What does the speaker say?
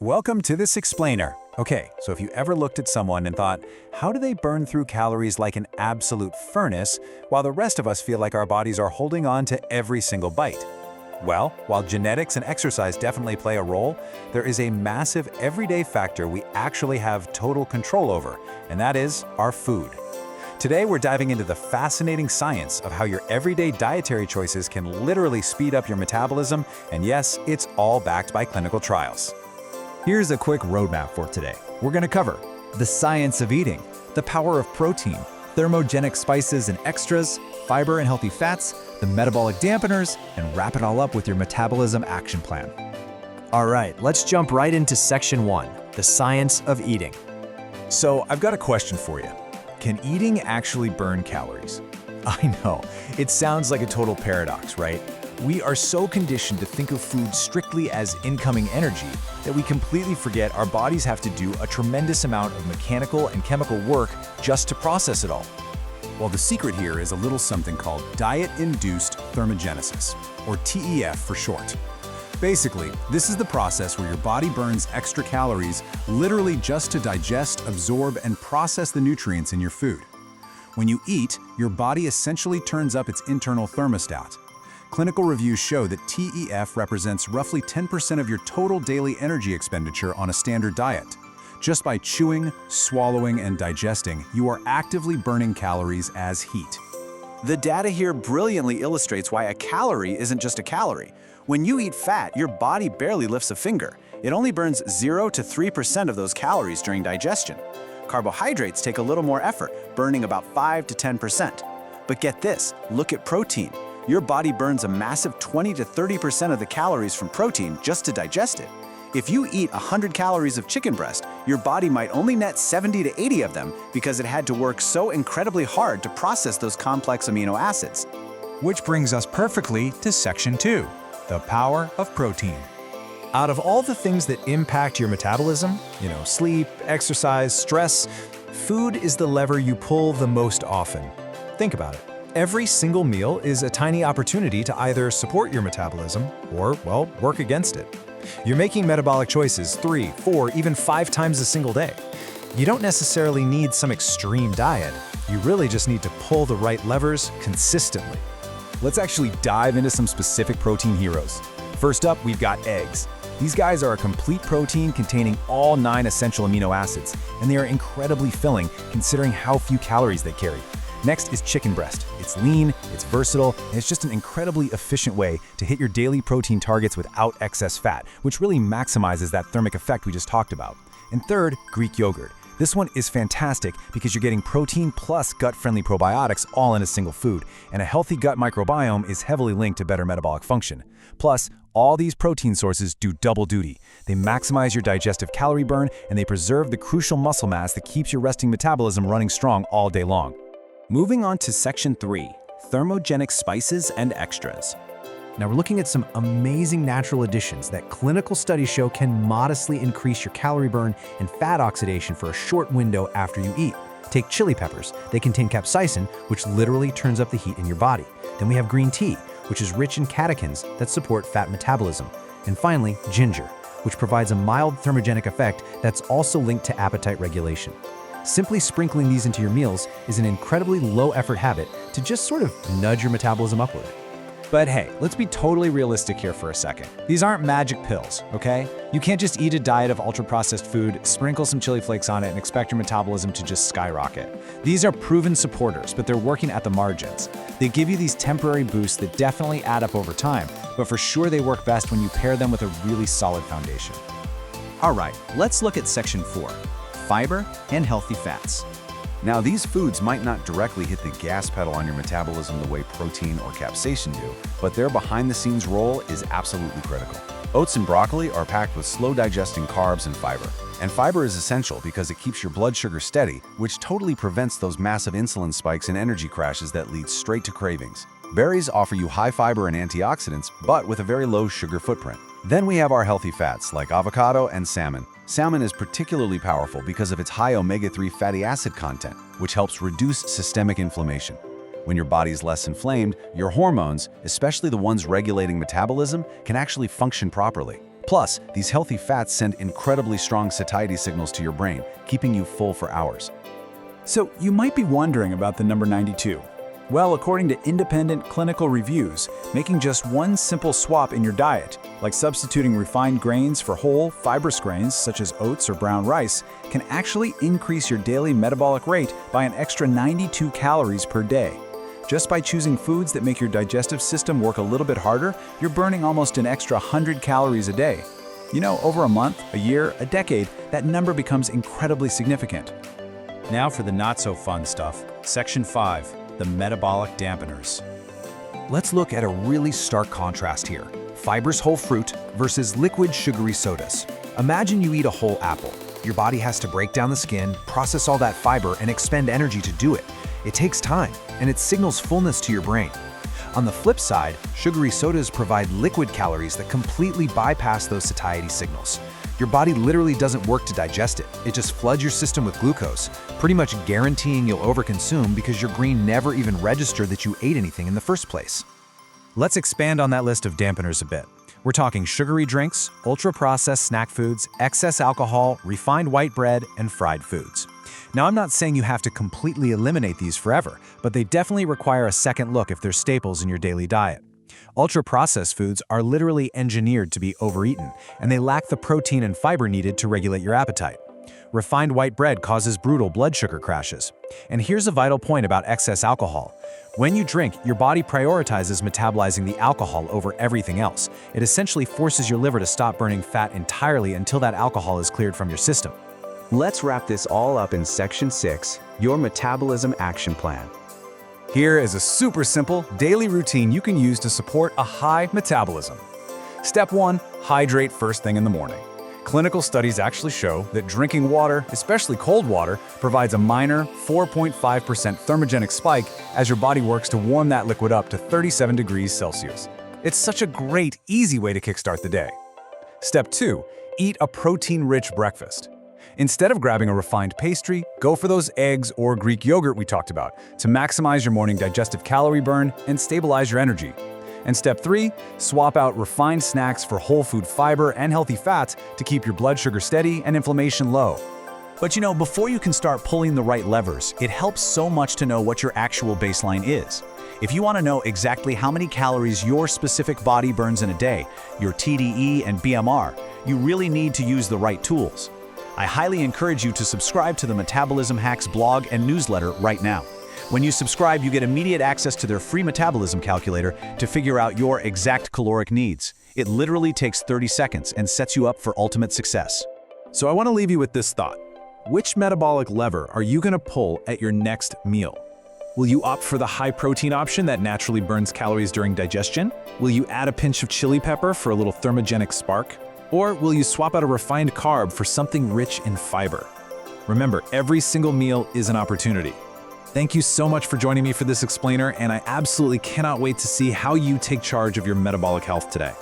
Welcome to this explainer. Okay, so if you ever looked at someone and thought, how do they burn through calories like an absolute furnace, while the rest of us feel like our bodies are holding on to every single bite? Well, while genetics and exercise definitely play a role, there is a massive everyday factor we actually have total control over, and that is our food. Today, we're diving into the fascinating science of how your everyday dietary choices can literally speed up your metabolism, and yes, it's all backed by clinical trials. Here's a quick roadmap for today. We're going to cover the science of eating, the power of protein, thermogenic spices and extras, fiber and healthy fats, the metabolic dampeners, and wrap it all up with your metabolism action plan. All right, let's jump right into section 1, the science of eating. So I've got a question for you. Can eating actually burn calories? I know, it sounds like a total paradox, right? We are so conditioned to think of food strictly as incoming energy that we completely forget our bodies have to do a tremendous amount of mechanical and chemical work just to process it all. Well, the secret here is a little something called diet-induced thermogenesis, or TEF for short. Basically, this is the process where your body burns extra calories literally just to digest, absorb, and process the nutrients in your food. When you eat, your body essentially turns up its internal thermostat. Clinical reviews show that TEF represents roughly 10% of your total daily energy expenditure on a standard diet. Just by chewing, swallowing, and digesting, you are actively burning calories as heat. The data here brilliantly illustrates why a calorie isn't just a calorie. When you eat fat, your body barely lifts a finger. It only burns 0 to 3% of those calories during digestion. Carbohydrates take a little more effort, burning about 5 to 10%. But get this, look at protein. Your body burns a massive 20 to 30% of the calories from protein just to digest it. If you eat 100 calories of chicken breast, your body might only net 70 to 80 of them because it had to work so incredibly hard to process those complex amino acids. Which brings us perfectly to section 2, the power of protein. Out of all the things that impact your metabolism, sleep, exercise, stress, food is the lever you pull the most often. Think about it. Every single meal is a tiny opportunity to either support your metabolism or, well, work against it. You're making metabolic choices 3, 4, even 5 times a single day. You don't necessarily need some extreme diet. You really just need to pull the right levers consistently. Let's actually dive into some specific protein heroes. First up, we've got eggs. These guys are a complete protein containing all 9 essential amino acids, and they are incredibly filling considering how few calories they carry. Next is chicken breast. It's lean, it's versatile, and it's just an incredibly efficient way to hit your daily protein targets without excess fat, which really maximizes that thermic effect we just talked about. And third, Greek yogurt. This one is fantastic because you're getting protein plus gut-friendly probiotics all in a single food, and a healthy gut microbiome is heavily linked to better metabolic function. Plus, all these protein sources do double duty. They maximize your digestive calorie burn, and they preserve the crucial muscle mass that keeps your resting metabolism running strong all day long. Moving on to section 3, thermogenic spices and extras. Now we're looking at some amazing natural additions that clinical studies show can modestly increase your calorie burn and fat oxidation for a short window after you eat. Take chili peppers. They contain capsaicin, which literally turns up the heat in your body. Then we have green tea, which is rich in catechins that support fat metabolism. And finally, ginger, which provides a mild thermogenic effect that's also linked to appetite regulation. Simply sprinkling these into your meals is an incredibly low-effort habit to just sort of nudge your metabolism upward. But hey, let's be totally realistic here for a second. These aren't magic pills, okay? You can't just eat a diet of ultra-processed food, sprinkle some chili flakes on it, and expect your metabolism to just skyrocket. These are proven supporters, but they're working at the margins. They give you these temporary boosts that definitely add up over time, but for sure they work best when you pair them with a really solid foundation. All right, let's look at section 4, fiber and healthy fats. Now, these foods might not directly hit the gas pedal on your metabolism the way protein or capsaicin do, but their behind-the-scenes role is absolutely critical. Oats and broccoli are packed with slow-digesting carbs and fiber. And fiber is essential because it keeps your blood sugar steady, which totally prevents those massive insulin spikes and energy crashes that lead straight to cravings. Berries offer you high fiber and antioxidants, but with a very low sugar footprint. Then we have our healthy fats like avocado and salmon. Salmon is particularly powerful because of its high omega-3 fatty acid content, which helps reduce systemic inflammation. When your body is less inflamed, your hormones, especially the ones regulating metabolism, can actually function properly. Plus, these healthy fats send incredibly strong satiety signals to your brain, keeping you full for hours. So you might be wondering about the number 92. Well, according to independent clinical reviews, making just one simple swap in your diet, like substituting refined grains for whole, fibrous grains such as oats or brown rice, can actually increase your daily metabolic rate by an extra 92 calories per day. Just by choosing foods that make your digestive system work a little bit harder, you're burning almost an extra 100 calories a day. You know, over a month, a year, a decade, that number becomes incredibly significant. Now for the not-so-fun stuff. Section 5. The metabolic dampeners. Let's look at a really stark contrast here. Fibrous whole fruit versus liquid sugary sodas. Imagine you eat a whole apple. Your body has to break down the skin, process all that fiber, and expend energy to do it. It takes time, and it signals fullness to your brain. On the flip side, sugary sodas provide liquid calories that completely bypass those satiety signals. Your body literally doesn't work to digest it. It just floods your system with glucose, pretty much guaranteeing you'll overconsume because your brain never even registered that you ate anything in the first place. Let's expand on that list of dampeners a bit. We're talking sugary drinks, ultra-processed snack foods, excess alcohol, refined white bread, and fried foods. Now, I'm not saying you have to completely eliminate these forever, but they definitely require a second look if they're staples in your daily diet. Ultra-processed foods are literally engineered to be overeaten, and they lack the protein and fiber needed to regulate your appetite. Refined white bread causes brutal blood sugar crashes. And here's a vital point about excess alcohol. When you drink, your body prioritizes metabolizing the alcohol over everything else. It essentially forces your liver to stop burning fat entirely until that alcohol is cleared from your system. Let's wrap this all up in Section 6, your Metabolism Action Plan. Here is a super simple daily routine you can use to support a high metabolism. Step 1. Hydrate first thing in the morning. Clinical studies actually show that drinking water, especially cold water, provides a minor 4.5% thermogenic spike as your body works to warm that liquid up to 37 degrees Celsius. It's such a great, easy way to kickstart the day. Step 2. Eat a protein-rich breakfast. Instead of grabbing a refined pastry, go for those eggs or Greek yogurt we talked about to maximize your morning digestive calorie burn and stabilize your energy. And step 3, swap out refined snacks for whole food fiber and healthy fats to keep your blood sugar steady and inflammation low. But you know, before you can start pulling the right levers, it helps so much to know what your actual baseline is. If you want to know exactly how many calories your specific body burns in a day, your TDE and BMR, you really need to use the right tools. I highly encourage you to subscribe to the Metabolism Hacks blog and newsletter right now. When you subscribe, you get immediate access to their free metabolism calculator to figure out your exact caloric needs. It literally takes 30 seconds and sets you up for ultimate success. So I want to leave you with this thought. Which metabolic lever are you going to pull at your next meal? Will you opt for the high-protein option that naturally burns calories during digestion? Will you add a pinch of chili pepper for a little thermogenic spark? Or will you swap out a refined carb for something rich in fiber? Remember, every single meal is an opportunity. Thank you so much for joining me for this explainer, and I absolutely cannot wait to see how you take charge of your metabolic health today.